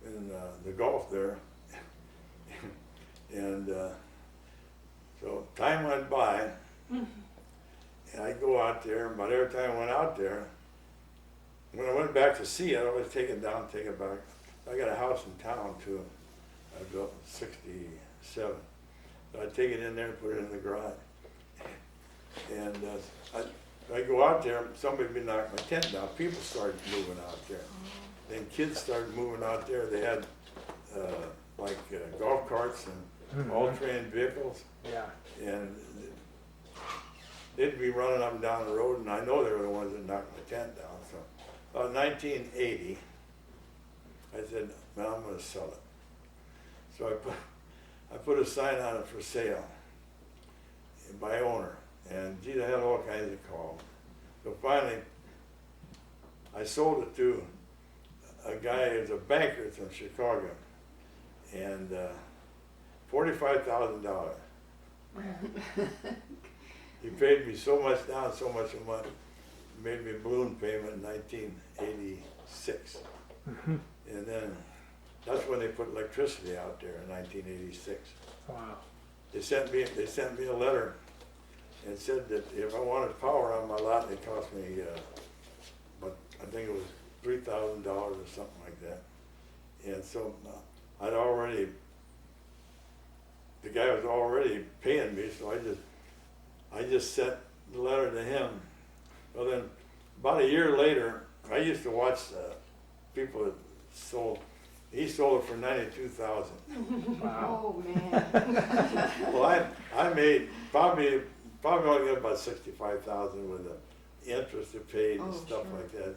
in the Gulf there. And so time went by, and I'd go out there, and about every time I went out there, when I went back to sea, I'd always take it down, take it back. I got a house in town too. I built in '67. So I'd take it in there and put it in the garage. And I'd go out there, somebody would be knocking my tent down. People started moving out there. Then kids started moving out there. They had golf carts and all-terrain vehicles. Yeah. And they'd be running up and down the road, and I know they were the ones that knocked my tent down. So about 1980, I said, well, I'm gonna sell it. So I put a sign on it for sale by owner, and gee, I had all kinds of calls. So finally, I sold it to a guy who's a banker from Chicago, and $45,000. He paid me so much down, so much a month. He made me a balloon payment in 1986. And then that's when they put electricity out there in 1986. Wow. They sent me a letter and said that if I wanted power on my lot, it cost me, but I think it was $3,000 or something like that. And so the guy was already paying me, so I just sent the letter to him. Well, then about a year later, I used to watch people that sold. He sold it for $92,000. Wow. Oh, man. Well, I made probably only got about $65,000 with the interest it paid and Oh, stuff sure. like that.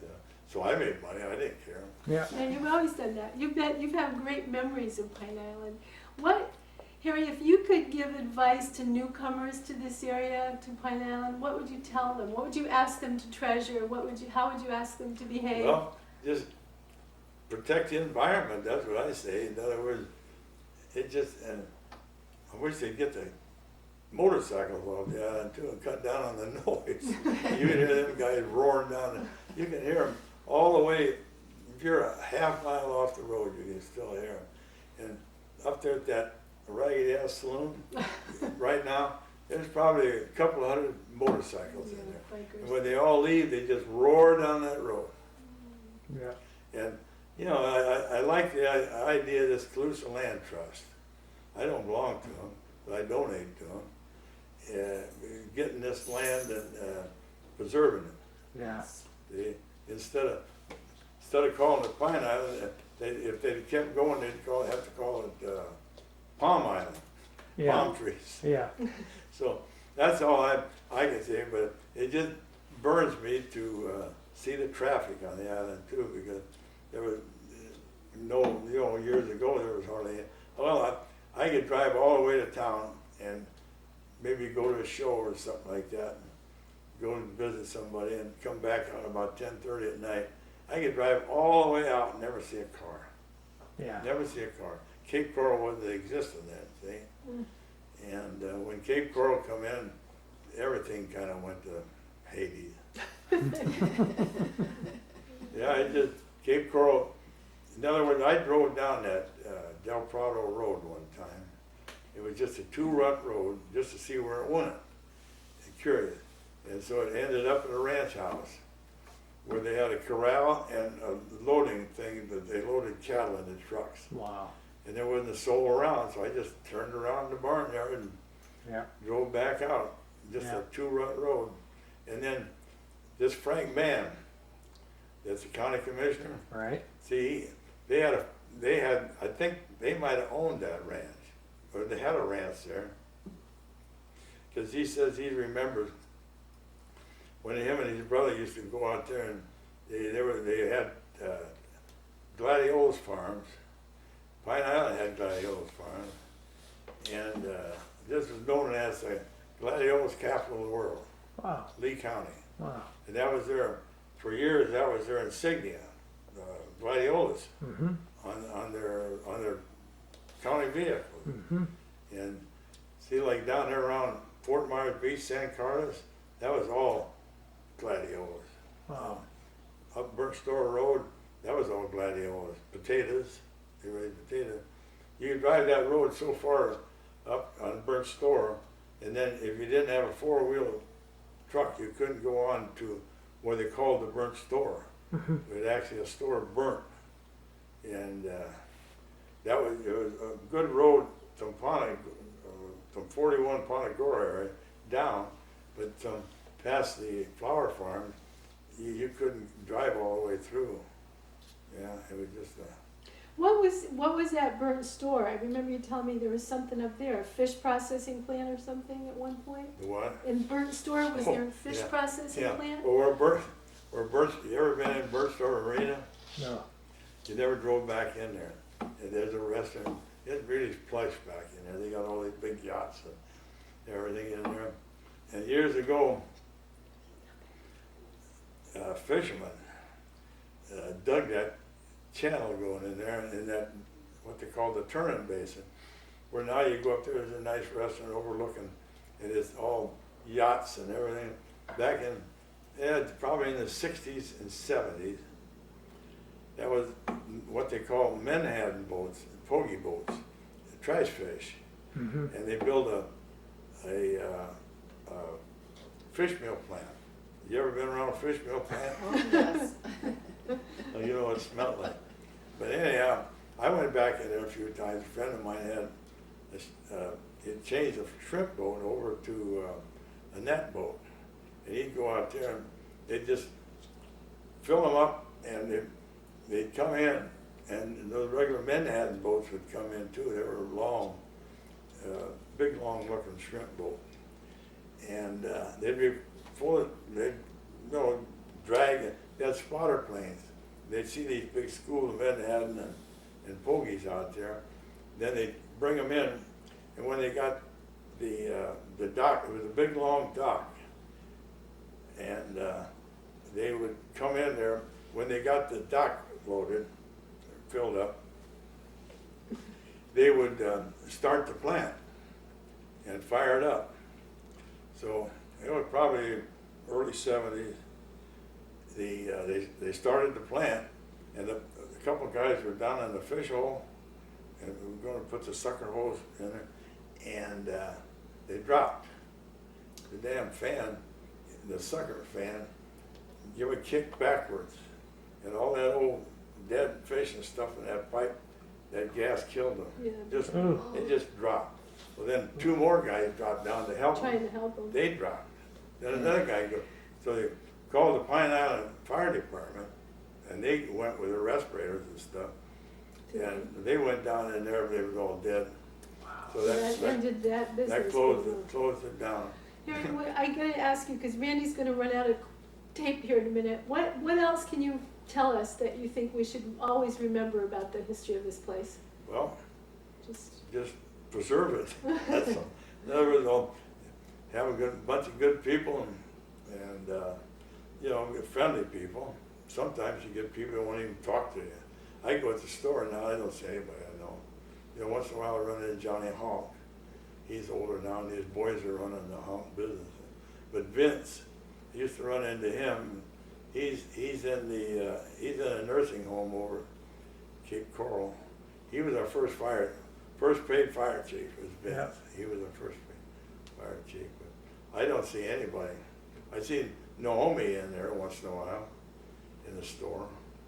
So I made money. I didn't care. Yeah. and you've always done that. You've had great memories of Pine Island. Harry, if you could give advice to newcomers to this area, to Pine Island, what would you tell them? What would you ask them to treasure? How would you ask them to behave? Well, just protect the environment. That's what I say. In other words, and I wish they'd get the motorcycles off the island too and cut down on the noise. You can hear them guys roaring down. You can hear them all the way. If you're a half mile off the road, you can still hear them. And up there at that Raggedy Ass Saloon, right now, there's probably a couple of hundred motorcycles in there. And when they all leave, they just roar down that road. Yeah. And, you know, I like the idea of this Calusa Land Trust. I don't belong to them, but I donate to them. Getting this land and preserving it. Yeah. Instead of calling it Pine Island, if they kept going, they'd have to call it Palm Island, Yeah. palm trees. Yeah. So that's all I can say, but it just burns me to see the traffic on the island too, because there was years ago there was hardly. Well, I could drive all the way to town and maybe go to a show or something like that, and go and visit somebody and come back on about 10:30 at night. I could drive all the way out and never see a car. Yeah. Never see a car. Cape Coral wasn't existing then, see? Mm. And when Cape Coral come in, everything kind of went to Hades. Yeah, it just, Cape Coral, in other words, I drove down that Del Prado Road one time. It was just a two-rut road, just to see where it went. Curious. And so it ended up at a ranch house where they had a corral and a loading thing that they loaded cattle into trucks. Wow. And there wasn't a soul around, so I just turned around the barnyard and Yeah. drove back out. Just Yeah. a two-rut road. And then this Frank Mann, that's the county commissioner, Right. see, they had, I think they might have owned that ranch, or they had a ranch there. Because he says he remembers when him and his brother used to go out there and they had gladiolus farms. Pine Island had gladiolus farms, and this was known as the gladiolus capital of the world, Wow. Lee County. Wow. And that was their, for years, that was their insignia, gladiolus, Mm-hmm. on their county vehicles. Mm-hmm. And see, like down there around Fort Myers Beach, San Carlos, that was all gladiolus. Wow. Up Burnt Store Road, that was all gladiolus. Potatoes, they raised potatoes. You could drive that road so far up on Burnt Store, and then if you didn't have a four-wheel truck, you couldn't go on to what they called the Burnt Store. It was actually a store burnt. And it was a good road from from 41 Pontegora area down, but past the flower farm, you couldn't drive all the way through. Yeah, it was just What was that burnt store? I remember you telling me there was something up there, a fish processing plant or something at one point? the what? In Burnt Store, was there a fish yeah, processing Yeah, plant? well, you ever been in Burnt Store Marina? No. You never drove back in there. And there's a restaurant, it's really plush back in there. They got all these big yachts and everything in there. And years ago, fishermen dug that channel going in there, in that, what they call the Turner Basin, where now you go up there, there's a nice restaurant overlooking, and it's all yachts and everything. Back in, probably in the 60s and 70s, that was what they call Manhattan boats, pogey boats, trash fish. Mm-hmm. And they built a fish meal plant. You ever been around a fish meal plant? Oh, yes. Well, you know what it smelled like. But anyhow, I went back in there a few times. A friend of mine had he'd changed a shrimp boat over to a net boat. And he'd go out there and they'd just fill them up and they'd come in, and those regular Manhattan boats would come in too. They were long, big long looking shrimp boat. And they'd be full of, they'd, drag it. They had spotter planes. They'd see these big schools of Manhattan and pogies out there. Then they'd bring them in, and when they got the dock, it was a big long dock, and they would come in there. When they got the dock loaded, filled up, they would start the plant and fire it up. So it was probably early 70s. They started the plant, and a couple of guys were down in the fish hole, and we were going to put the sucker hose in there, and they dropped. The damn fan, the sucker fan, give a kick backwards, and all that old dead fish and stuff in that pipe, that gas killed them. Yeah. It just dropped. Well, then two more guys dropped down to help them. Trying to help them. They dropped. Then another guy goes. So they called the Pine Island Fire Department, and they went with their respirators and stuff. And they went down in there, they were all dead. So That ended that business. that closed it down. Harry, I gotta ask you, because Randy's gonna run out of tape here in a minute. What else can you tell us that you think we should always remember about the history of this place? Well, Just preserve it. That's all. In other words, have a bunch of good people and friendly people. Sometimes you get people who won't even talk to you. I go to the store now, I don't see anybody I know. You know, once in a while I run into Johnny Hawk. He's older now and his boys are running the Hawk business. But Vince, I used to run into him. He's in a nursing home over Cape Coral. He was our first paid fire chief was Vince. Yeah. He was our first paid fire chief. But I don't see anybody. I see Naomi in there once in a while in the store,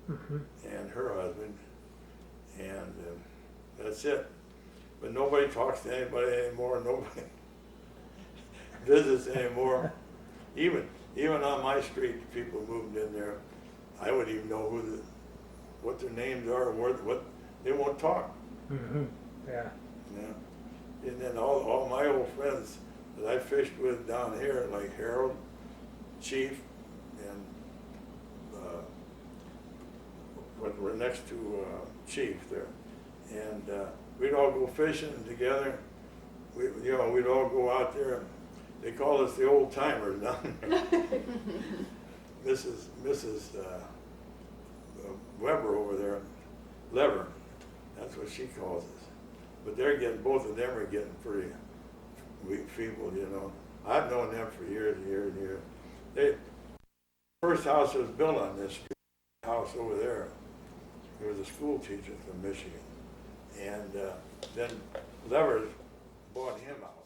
Mhm. and her husband, and that's it. But nobody talks to anybody anymore. Nobody visits anymore. Even on my street, people moved in there. I wouldn't even know what their names are, what they won't talk. Mhm. Yeah. Yeah. And then all my old friends that I fished with down here, like Harold, Chief, and we're next to Chief there, and we'd all go fishing together. We'd all go out there. They call us the old timers down there. Mrs. Weber over there, Lever, that's what she calls us. But both of them are getting pretty feeble, you know. I've known them for years and years and years. First house that was built on this street, house over there, he was a school teacher from Michigan. And then Lever bought him out.